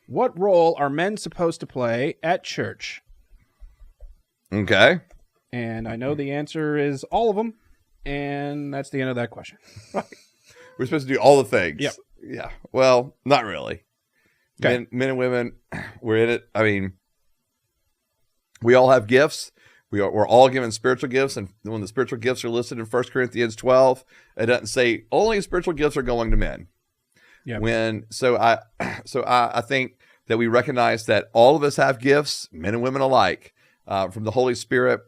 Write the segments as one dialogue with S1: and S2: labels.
S1: What role are men supposed to play at church?
S2: Okay.
S1: And I know the answer is all of them, and that's the end of that question.
S2: We're supposed to do all the things.
S1: Yep.
S2: Yeah. Well, not really.
S1: Okay.
S2: Men and women, we're in it. I mean, we all have gifts. We're all given spiritual gifts, and when the spiritual gifts are listed in 1 Corinthians 12, it doesn't say only spiritual gifts are going to men.
S1: Yeah.
S2: So I think that we recognize that all of us have gifts, men and women alike, from the Holy Spirit,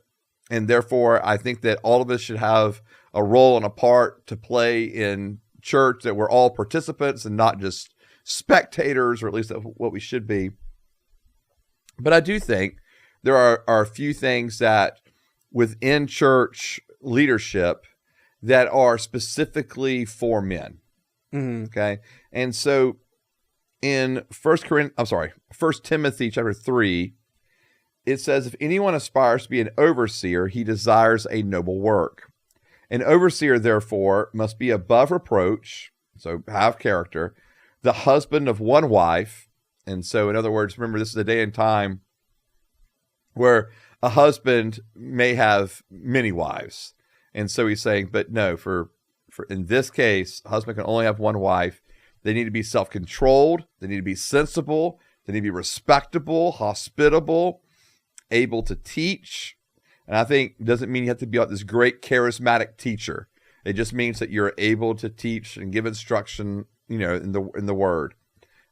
S2: and therefore I think that all of us should have a role and a part to play in church. That we're all participants and not just spectators, or at least that's what we should be. But I do think there are a few things that within church leadership that are specifically for men.
S1: Mm-hmm.
S2: Okay. And so in 1 Timothy chapter 3, it says, if anyone aspires to be an overseer, he desires a noble work. An overseer, therefore, must be above reproach, so have character, the husband of one wife. And so, in other words, remember, this is a day and time where a husband may have many wives. And so he's saying, but no, for in this case, a husband can only have one wife. They need to be self-controlled. They need to be sensible. They need to be respectable, hospitable, able to teach. And I think it doesn't mean you have to be like this great charismatic teacher. It just means that you're able to teach and give instruction, in the word.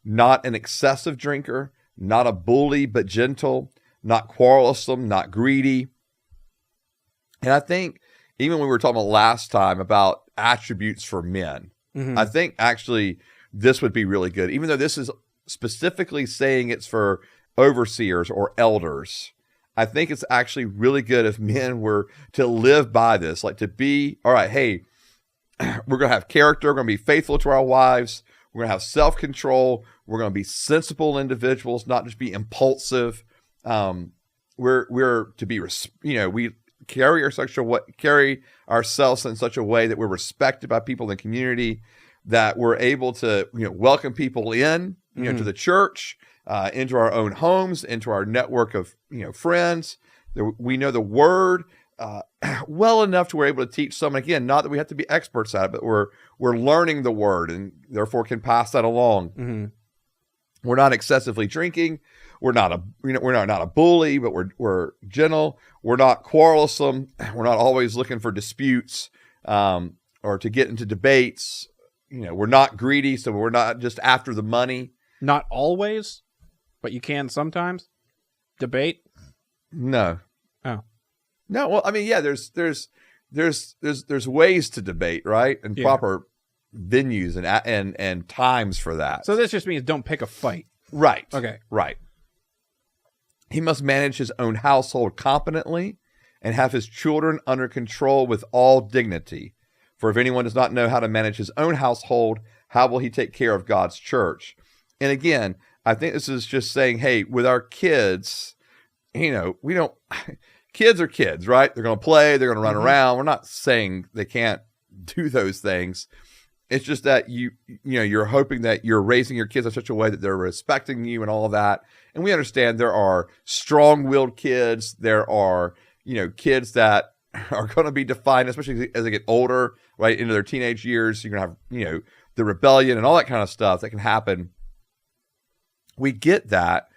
S2: Not an excessive drinker, not a bully, but gentle, not quarrelsome, not greedy. And I think even when we were talking about last time about attributes for men, I think actually this would be really good. Even though this is specifically saying it's for overseers or elders, I think it's actually really good if men were to live by this, like to be, all right, hey, we're going to have character. We're going to be faithful to our wives. We're going to have self-control. We're going to be sensible individuals, not just be impulsive. We're to be, we carry ourselves in such a way that we're respected by people in the community, that we're able to, welcome people in, to the church, into our own homes, into our network of, friends. We know the word well enough to we're able to teach someone. Again, not that we have to be experts at it, but we're learning the word and therefore can pass that along.
S1: Mm-hmm.
S2: We're not excessively drinking. We're not a bully, but we're gentle. We're not quarrelsome. We're not always looking for disputes or to get into debates. We're not greedy, so we're not just after the money.
S1: Not always, but you can sometimes debate.
S2: No.
S1: Oh.
S2: No. Well, I mean, yeah. There's ways to debate, right? And proper venues and times for that.
S1: So this just means don't pick a fight.
S2: Right.
S1: Okay.
S2: Right. He must manage his own household competently and have his children under control with all dignity. For if anyone does not know how to manage his own household, how will he take care of God's church? And again, I think this is just saying, hey, with our kids, we don't, kids are kids, right? They're going to play, they're going to run around. We're not saying they can't do those things. It's just that you're hoping that you're raising your kids in such a way that they're respecting you and all of that. And we understand there are strong-willed kids. There are, kids that are going to be defined, especially as they get older, right, into their teenage years. You're going to have, the rebellion and all that kind of stuff that can happen. We get that.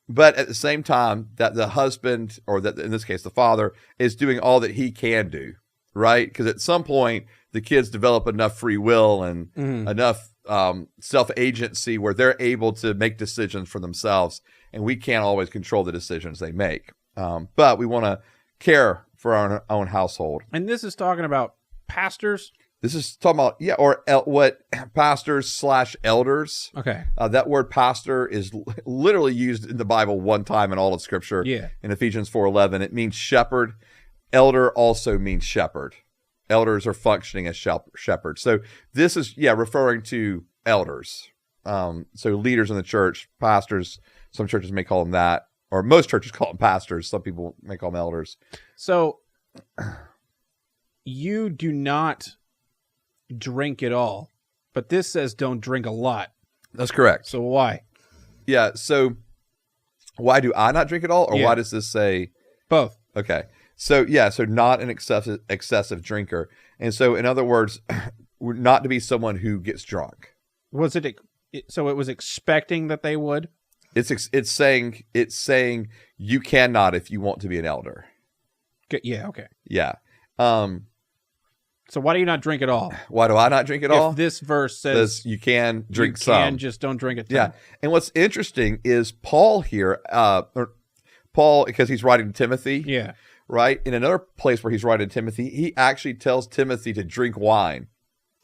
S2: But at the same time, that the husband, or that in this case, the father, is doing all that he can do, right? Because at some point, the kids develop enough free will and enough self-agency where they're able to make decisions for themselves, and we can't always control the decisions they make. But we want to care for our own household.
S1: And this is talking about pastors?
S2: This is talking about, what pastors / elders.
S1: Okay.
S2: That word pastor is literally used in the Bible one time in all of Scripture.
S1: Yeah.
S2: In Ephesians 4:11, it means shepherd. Elder also means shepherd. Elders are functioning as shepherds. So this is, referring to elders. So leaders in the church, pastors. Some churches may call them that, or most churches call them pastors. Some people may call them elders.
S1: So you do not drink at all, but this says don't drink a lot.
S2: That's correct.
S1: So why?
S2: Yeah. So why do I not drink at all? Or
S1: Yeah.
S2: why does this say,
S1: Both.
S2: okay. So so not an excessive drinker. And so in other words, not to be someone who gets drunk.
S1: Was it so it was expecting that they would?
S2: It's saying you cannot if you want to be an elder.
S1: Yeah, okay.
S2: Yeah.
S1: So why do you not drink at all?
S2: Why do I not drink at all?
S1: If this verse says
S2: You can drink
S1: you
S2: some.
S1: can, just don't drink it.
S2: Yeah. And what's interesting is Paul here, Paul, because he's writing to Timothy,
S1: Yeah.
S2: right? In another place where he's writing to Timothy, he actually tells Timothy to drink wine.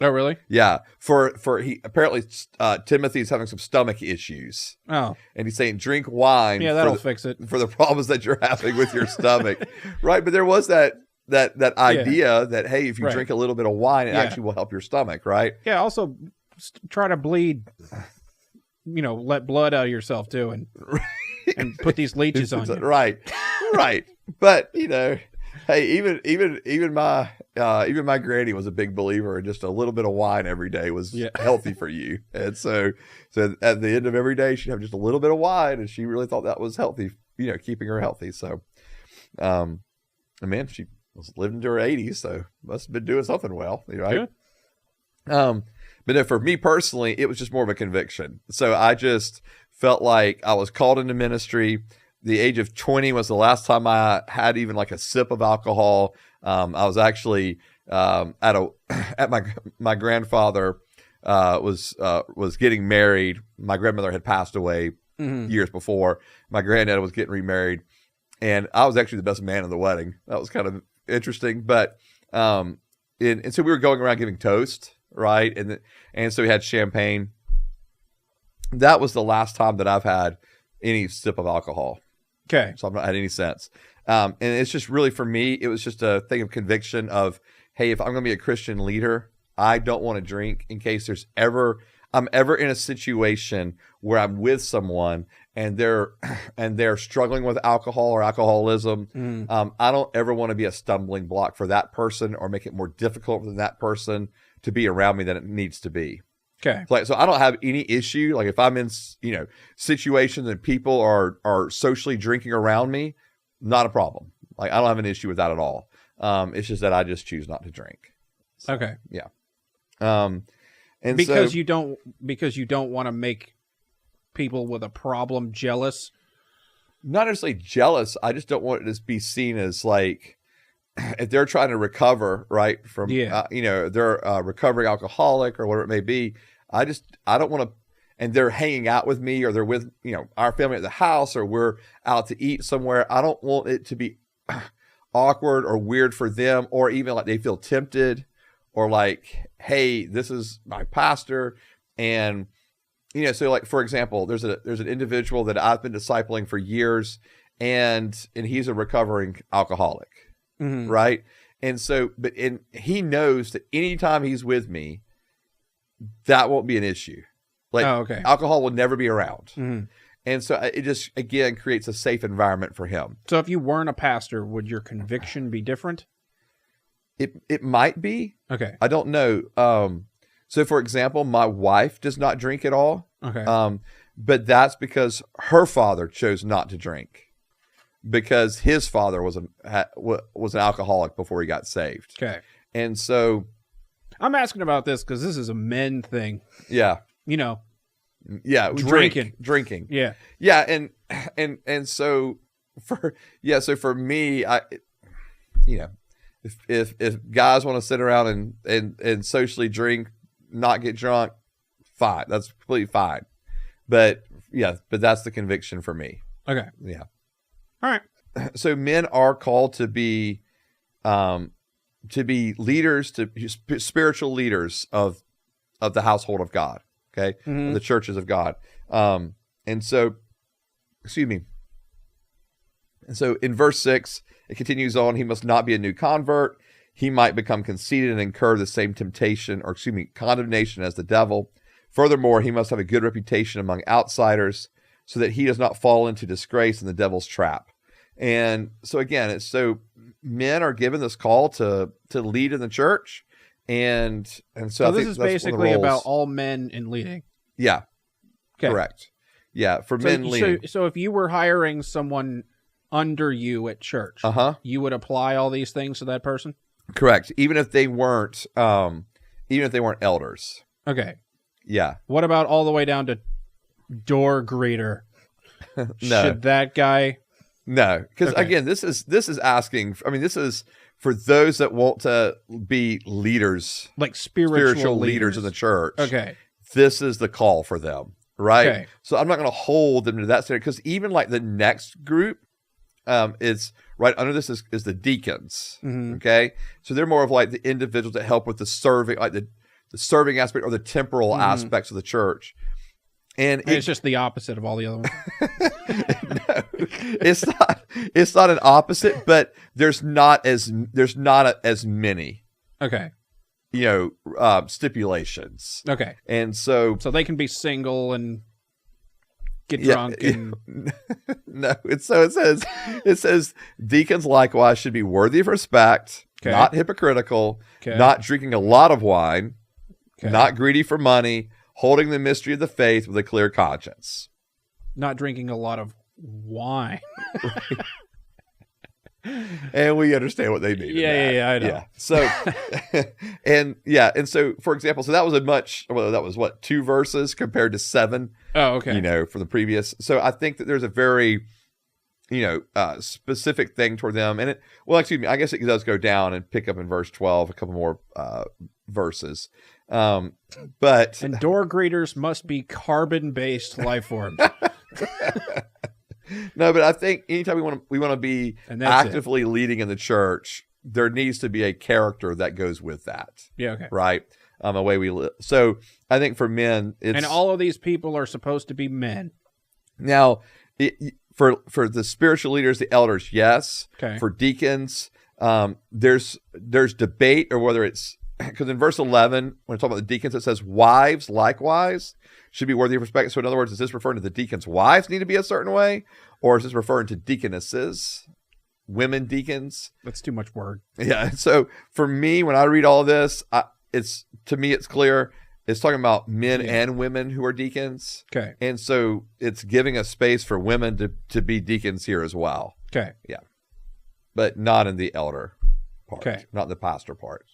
S1: Oh, really?
S2: Yeah. For he apparently Timothy's having some stomach issues.
S1: Oh.
S2: And he's saying drink wine.
S1: Yeah, that'll fix it.
S2: For the problems that you're having with your stomach. Right. But there was that idea that, hey, if you
S1: Right.
S2: drink a little bit of wine, it
S1: Yeah.
S2: actually will help your stomach, right?
S1: Yeah, also try to bleed, let blood out of yourself too and put these leeches on you.
S2: Right. Right. But, hey, even my granny was a big believer in just a little bit of wine every day was healthy for you. And so at the end of every day, she'd have just a little bit of wine, and she really thought that was healthy, keeping her healthy. So, and man, she was living to her 80s, so must have been doing something well, right?
S1: Good.
S2: But no, for me personally, it was just more of a conviction. So I just felt like I was called into ministry. The age of 20 was the last time I had even like a sip of alcohol. I was actually at my grandfather was getting married. My grandmother had passed away years before. My granddad was getting remarried, and I was actually the best man in the wedding. That was kind of interesting. But and so we were going around giving toast, right? And so we had champagne. That was the last time that I've had any sip of alcohol.
S1: Okay.
S2: So I've not had any sense. And it's just really, for me, it was just a thing of conviction of, hey, if I'm going to be a Christian leader, I don't want to drink in case I'm ever in a situation where I'm with someone and they're struggling with alcohol or alcoholism. I don't ever want to be a stumbling block for that person or make it more difficult for that person to be around me than it needs to be.
S1: Okay.
S2: So I don't have any issue. Like if I'm in, situations and people are socially drinking around me, not a problem. Like I don't have an issue with that at all. It's just that I just choose not to drink. So,
S1: Okay.
S2: yeah. And
S1: because
S2: so,
S1: you don't want to make people with a problem jealous.
S2: not necessarily jealous. I just don't want it to be seen as like, if they're trying to recover, right, from, they're a recovering alcoholic or whatever it may be, I don't want to, and they're hanging out with me or they're with, our family at the house or we're out to eat somewhere. I don't want it to be awkward or weird for them, or even like they feel tempted or like, hey, this is my pastor. And, so like, for example, there's an individual that I've been discipling for years and he's a recovering alcoholic.
S1: Mm-hmm.
S2: Right. And so, and he knows that anytime he's with me, that won't be an issue. Like alcohol will never be around.
S1: Mm-hmm.
S2: And so it just, again, creates a safe environment for him.
S1: So if you weren't a pastor, would your conviction be different?
S2: It might be.
S1: Okay.
S2: I don't know. So for example, my wife does not drink at all.
S1: Okay.
S2: But that's because her father chose not to drink. Because his father was an alcoholic before he got saved.
S1: Okay.
S2: And so
S1: I'm asking about this because this is a men thing.
S2: Yeah. Yeah. Drinking.
S1: Yeah.
S2: Yeah. And so for me, if guys want to sit around and socially drink, not get drunk, fine. That's completely fine. But that's the conviction for me.
S1: Okay.
S2: Yeah.
S1: All right.
S2: So men are called to be leaders, spiritual leaders of the household of God. Okay.
S1: Mm-hmm.
S2: Of the churches of God. And so in verse 6, it continues on. He must not be a new convert. He might become conceited and incur the same condemnation as the devil. Furthermore, he must have a good reputation among outsiders, so that he does not fall into disgrace in the devil's trap. And so again, men are given this call to lead in the church. And so I
S1: this
S2: think
S1: is
S2: that's
S1: basically about all men in leading.
S2: Yeah.
S1: Okay.
S2: Correct. Yeah, for men leading.
S1: So if you were hiring someone under you at church, you would apply all these things to that person?
S2: Correct. Even if they weren't elders.
S1: Okay.
S2: Yeah.
S1: What about all the way down to door greeter?
S2: No.
S1: Should that guy?
S2: No, because again, this is asking. I mean, this is for those that want to be leaders,
S1: like spiritual
S2: leaders in the church.
S1: Okay.
S2: This is the call for them, right?
S1: Okay.
S2: So I'm not going to hold them to that standard, because even like the next group, is right under this is the deacons. Okay, so they're more of like the individuals that help with the serving, like the serving aspect or the temporal aspects of the church. And
S1: it's just the opposite of all the other ones.
S2: No, it's not an opposite, but there's not as many.
S1: Okay.
S2: Stipulations.
S1: Okay.
S2: And so
S1: they can be single and get drunk and
S2: no. It says deacons likewise should be worthy of respect, not hypocritical, not drinking a lot of wine, not greedy for money, holding the mystery of the faith with a clear conscience.
S1: Not drinking a lot of wine.
S2: And we understand what they mean.
S1: Yeah, I know.
S2: Yeah. So, and so, for example, so that was 2 verses compared to 7.
S1: Oh, okay.
S2: For the previous. So I think that there's a very, specific thing toward them. And I guess it does go down and pick up in verse 12, a couple more verses. But
S1: and door greeters must be carbon-based life forms.
S2: No, but I think anytime we want to be actively leading in the church, there needs to be a character that goes with that.
S1: Yeah. Okay.
S2: Right. A way we live. So I think for men, it's,
S1: and all of these people are supposed to be men.
S2: Now, for the spiritual leaders, the elders, yes.
S1: Okay.
S2: For deacons, there's debate, or whether it's, because in verse 11, when it's talking about the deacons, it says wives likewise should be worthy of respect. So in other words, is this referring to the deacons' wives need to be a certain way, or is this referring to deaconesses, women deacons?
S1: That's too much word.
S2: Yeah. So for me, when I read all this, it's clear it's talking about men and women who are deacons.
S1: Okay.
S2: And so it's giving a space for women to be deacons here as well.
S1: Okay.
S2: Yeah. But not in the elder part.
S1: Okay.
S2: Not the pastor part.